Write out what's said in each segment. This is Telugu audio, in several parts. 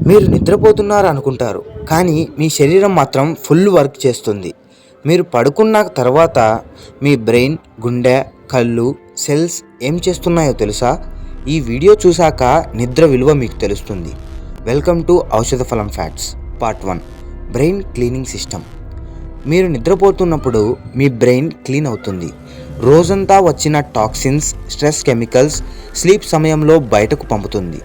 మీరు నిద్రపోతున్నారు అనుకుంటారు, కానీ మీ శరీరం మాత్రం ఫుల్ వర్క్ చేస్తుంది. మీరు పడుకున్న తర్వాత మీ బ్రెయిన్, గుండె, కళ్ళు, సెల్స్ ఏం చేస్తున్నాయో తెలుసా? ఈ వీడియో చూశాక నిద్ర విలువ మీకు తెలుస్తుంది. వెల్కమ్ టు ఔషధ ఫలం facts part 1. Brain cleaning system. మీరు నిద్రపోతున్నప్పుడు మీ బ్రెయిన్ క్లీన్ అవుతుంది. రోజంతా వచ్చిన టాక్సిన్స్, స్ట్రెస్ కెమికల్స్ స్లీప్ సమయంలో బయటకు పంపుతుంది.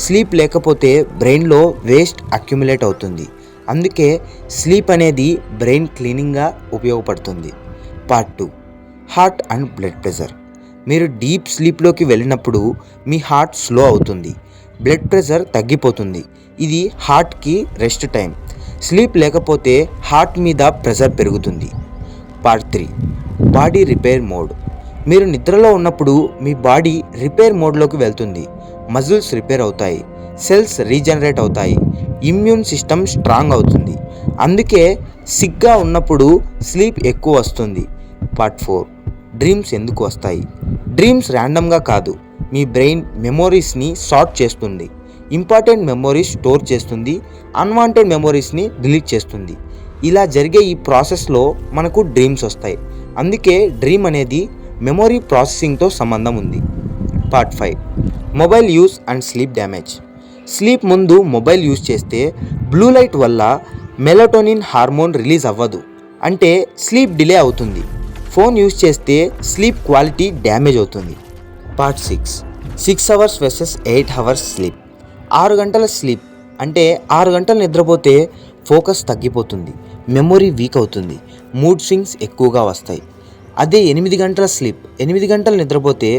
స్లీప్ లేకపోతే బ్రెయిన్లో వేస్ట్ అక్యుములేట్ అవుతుంది. అందుకే స్లీప్ అనేది బ్రెయిన్ క్లీనింగ్గా ఉపయోగపడుతుంది. Part 2. Heart and blood pressure. మీరు డీప్ స్లీప్లోకి వెళ్ళినప్పుడు మీ హార్ట్ స్లో అవుతుంది, బ్లడ్ ప్రెషర్ తగ్గిపోతుంది. ఇది హార్ట్కి రెస్ట్ టైం. స్లీప్ లేకపోతే హార్ట్ మీద ప్రెషర్ పెరుగుతుంది. పార్ట్ 3. Body repair mode. మీరు నిద్రలో ఉన్నప్పుడు మీ బాడీ రిపేర్ మోడ్లోకి వెళ్తుంది. మజిల్స్ రిపేర్ అవుతాయి, సెల్స్ రీజనరేట్ అవుతాయి, ఇమ్యూన్ సిస్టమ్ స్ట్రాంగ్ అవుతుంది. అందుకే సిక్గా ఉన్నప్పుడు స్లీప్ ఎక్కువ వస్తుంది. పార్ట్ 4. డ్రీమ్స్ ఎందుకు వస్తాయి? డ్రీమ్స్ ర్యాండమ్గా కాదు, మీ బ్రెయిన్ మెమోరీస్ని సార్ట్ చేస్తుంది. ఇంపార్టెంట్ మెమోరీస్ స్టోర్ చేస్తుంది, అన్వాంటెడ్ మెమోరీస్ని డిలీట్ చేస్తుంది. ఇలా జరిగే ఈ ప్రాసెస్లో మనకు డ్రీమ్స్ వస్తాయి. అందుకే డ్రీమ్ అనేది మెమొరీ ప్రాసెసింగ్తో సంబంధం ఉంది. Part 5. Mobile use and sleep damage. Sleep ముందు మొబైల్ యూస్ చేస్తే బ్లూ లైట్ వల్ల మెలటోనిన్ హార్మోన్ రిలీజ్ అవ్వదు, అంటే స్లీప్ డిలే అవుతుంది. ఫోన్ యూస్ చేస్తే స్లీప్ క్వాలిటీ డ్యామేజ్ అవుతుంది. Part 6. 6 hours versus 8 hours sleep. 6 గంటల స్లీప్ అంటే 6 గంటలు నిద్రపోతే ఫోకస్ తగ్గిపోతుంది, మెమొరీ వీక్ అవుతుంది, మూడ్ స్వింగ్స్ ఎక్కువగా వస్తాయి. అదే 8 గంటల స్లీప్, 8 గంటలు నిద్రపోతే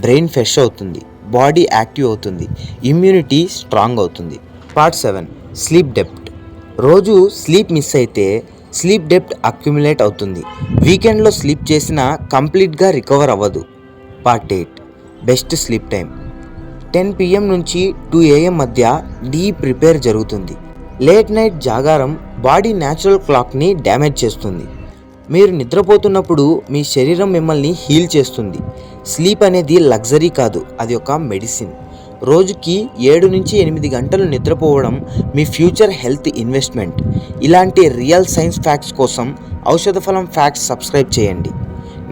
బ్రెయిన్ ఫ్రెష్ అవుతుంది, బాడీ యాక్టివ్ అవుతుంది, ఇమ్యూనిటీ స్ట్రాంగ్ అవుతుంది. పార్ట్ 7. Sleep depth. రోజు స్లీప్ మిస్ అయితే స్లీప్ డెప్త్ అక్యుములేట్ అవుతుంది. వీకెండ్లో స్లీప్ చేసినా కంప్లీట్గా రికవర్ అవ్వదు. Part 8. Best sleep time. 10 PM నుంచి 2 AM మధ్య డీప్ రిపేర్ జరుగుతుంది. లేట్ నైట్ జాగారం బాడీ న్యాచురల్ క్లాక్ని డ్యామేజ్ చేస్తుంది. మీరు నిద్రపోతున్నప్పుడు మీ శరీరం మిమ్మల్ని హీల్ చేస్తుంది. స్లీప్ అనేది లగ్జరీ కాదు, అది ఒక మెడిసిన్. రోజుకి 7 నుంచి 8 గంటలు నిద్రపోవడం మీ ఫ్యూచర్ హెల్త్ ఇన్వెస్ట్మెంట్. ఇలాంటి రియల్ సైన్స్ ఫ్యాక్ట్స్ కోసం ఔషధ ఫలం ఫ్యాక్ట్స్ సబ్స్క్రైబ్ చేయండి.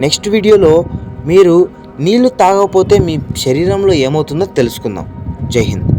నెక్స్ట్ వీడియోలో మీరు నీళ్లు తాగకపోతే మీ శరీరంలో ఏమవుతుందో తెలుసుకుందాం. జై హింద్.